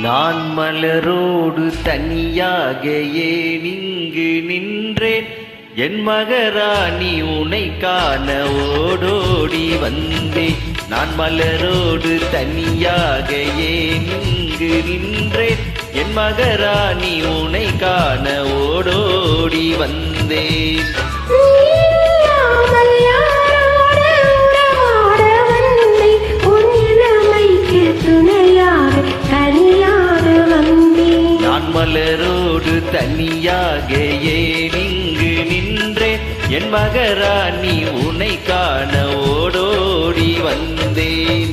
நான் மலரோடு தனியாக ஏன் இங்கு நின்றேன், என் மகராணி உனை காண ஓடோடி வந்தேன். நான் மலரோடு தனியாக ஏன் இங்கு நின்றேன், என் மகராணி உனை காண ஓடோடி வந்தேன். நான் மலரோடு தனியாக ஏன் இங்கு நின்றேன், என் மகராணி உனை காண ஓடோடி வந்தேன்.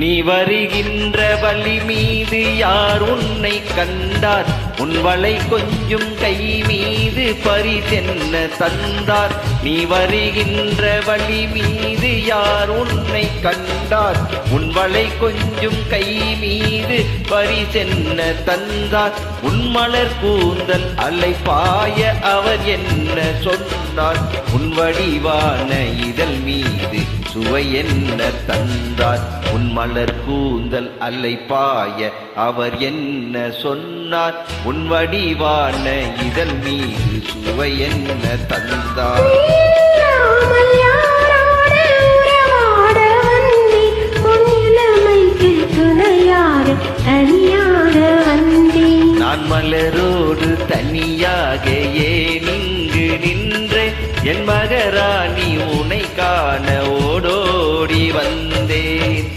நீ வருகின்ற வழி மீது யார் உன்னை கண்டார், உன் வளை கொஞ்சம் கை மீது பரிசென்ன தந்தார். நீ வருகின்ற வழி மீது யார் உன்னை கண்டார், உன் வளை கொஞ்சம் கை மீது பரிசென்ன தந்தார். உன் மலர் கூந்தல் அலை பாய அவர் என்ன சொன்னார், உன் வடிவான இதழ் மீது சுவை என்ன தந்தார். உன் மலர் கூந்தல் அலை பாய அவர் என்ன சொன்னார், உன் வடிவான இதழ் மீது சுவை என்ன தந்தார். நான் மலரோடு தனியாக ஏன் இங்கு நின்றேன், என் மகராணி உனை காண ஓடோடி வந்தேன்.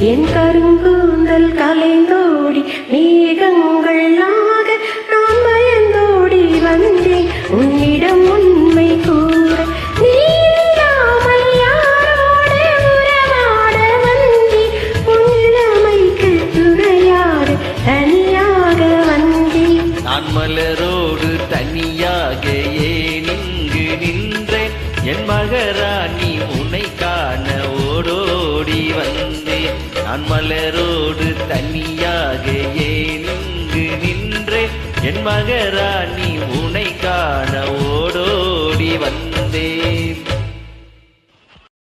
என் கருங்கூந்தல் கலைந்தோடி மேகங்களாக நான் பயந்தோடி வந்தேன் உன்னிடம் உண்மை கூற. நீ இல்லாமல் யாரோடு உறவாட வந்தேன், உன் இளமைக்கு துணையாட தனியாக வந்தேன். நான் மலரோடு தனியாக ஏன் இங்கு நின்றேன், என் மகராணி உனை காண ஓடோடி வந்தேன். நான் மலரோடு தனியாக ஏன் இங்கு நின்றேன், என் மகராணி